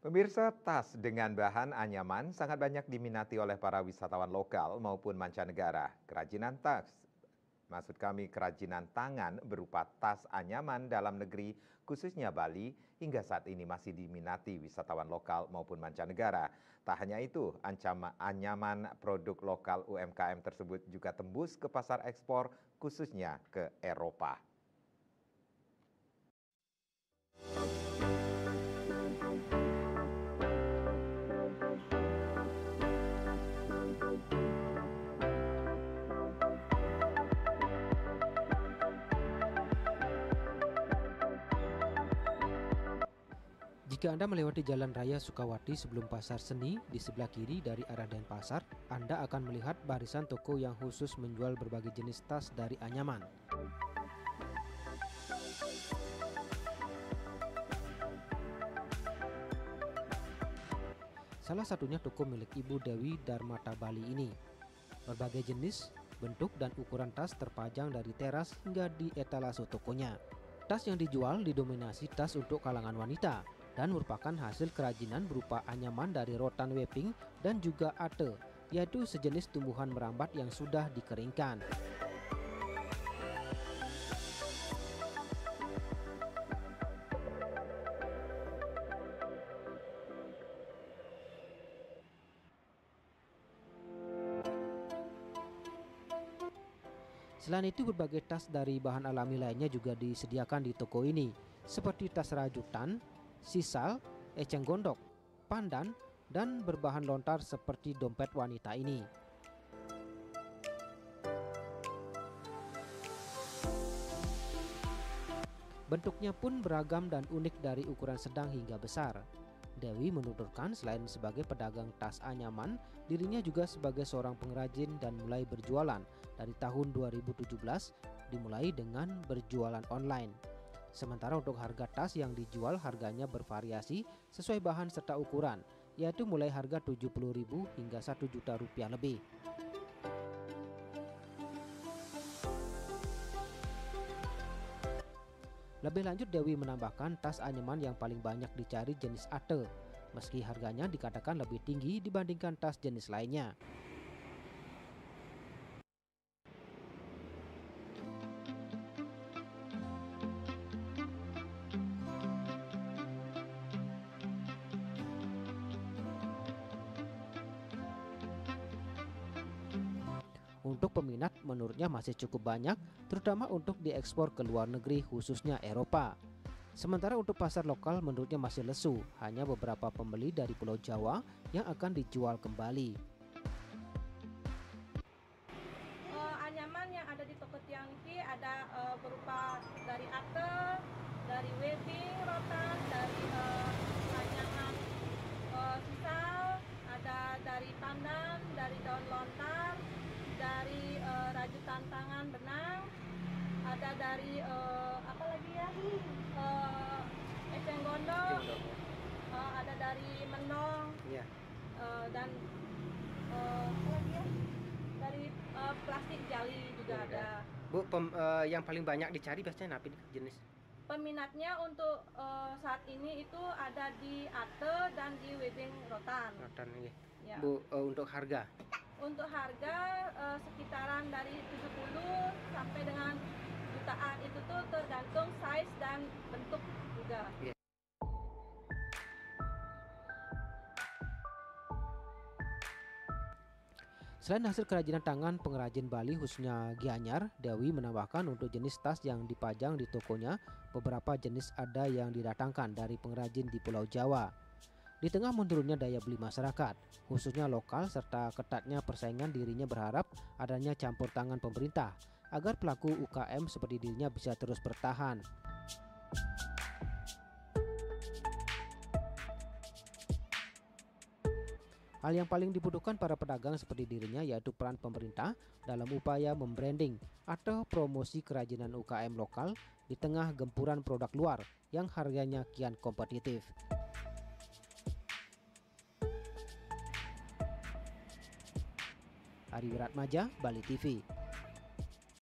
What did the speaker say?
Pemirsa, tas dengan bahan anyaman sangat banyak diminati oleh para wisatawan lokal maupun mancanegara. Kerajinan tangan berupa tas anyaman dalam negeri, khususnya Bali, hingga saat ini masih diminati wisatawan lokal maupun mancanegara. Tak hanya itu, anyaman produk lokal UMKM tersebut juga tembus ke pasar ekspor, khususnya ke Eropa. Jika Anda melewati Jalan Raya Sukawati sebelum Pasar Seni di sebelah kiri dari arah Denpasar, Anda akan melihat barisan toko yang khusus menjual berbagai jenis tas dari anyaman. Salah satunya toko milik Ibu Dewi Darmata Bali ini. Berbagai jenis, bentuk dan ukuran tas terpajang dari teras hingga di etalase tokonya. Tas yang dijual didominasi tas untuk kalangan wanita dan merupakan hasil kerajinan berupa anyaman dari rotan weping dan juga ate, yaitu sejenis tumbuhan merambat yang sudah dikeringkan. Selain itu, berbagai tas dari bahan alami lainnya juga disediakan di toko ini, seperti tas rajutan, sisal, eceng gondok, pandan, dan berbahan lontar seperti dompet wanita ini. Bentuknya pun beragam dan unik dari ukuran sedang hingga besar. Dewi menuturkan selain sebagai pedagang tas anyaman, dirinya juga sebagai seorang pengrajin dan mulai berjualan dari tahun 2017, dimulai dengan berjualan online. Sementara untuk harga tas yang dijual harganya bervariasi sesuai bahan serta ukuran, yaitu mulai harga Rp70.000 hingga Rp1.000.000 lebih. Lebih lanjut, Dewi menambahkan tas anyaman yang paling banyak dicari jenis ate, meski harganya dikatakan lebih tinggi dibandingkan tas jenis lainnya. Untuk peminat menurutnya masih cukup banyak, terutama untuk diekspor ke luar negeri khususnya Eropa. Sementara untuk pasar lokal menurutnya masih lesu, hanya beberapa pembeli dari Pulau Jawa yang akan dijual kembali. Anyaman yang ada di toko Tiangki ada berupa dari ate, dari weaving, rotan, dari anyaman sisal, ada dari pandan, dari daun lontar, dari rajutan tangan benang, ada dari apa lagi ya, eceng gondok, ada dari menong, Ya. dan apa lagi ya, dari plastik jali juga ada. Bu, yang paling banyak dicari biasanya apa jenis? Peminatnya untuk saat ini itu ada di ate dan di weaving rotan. Ya. Bu, untuk harga? Untuk harga sekitaran dari 70 sampai dengan jutaan, itu tuh tergantung size dan bentuk juga. Yeah. Selain hasil kerajinan tangan pengrajin Bali khususnya Gianyar, Dewi menambahkan untuk jenis tas yang dipajang di tokonya, beberapa jenis ada yang didatangkan dari pengrajin di Pulau Jawa. Di tengah menurunnya daya beli masyarakat, khususnya lokal, serta ketatnya persaingan, dirinya berharap adanya campur tangan pemerintah agar pelaku UKM seperti dirinya bisa terus bertahan. Hal yang paling dibutuhkan para pedagang seperti dirinya yaitu peran pemerintah dalam upaya membranding atau promosi kerajinan UKM lokal di tengah gempuran produk luar yang harganya kian kompetitif. Ari Wiratmaja, Bali TV.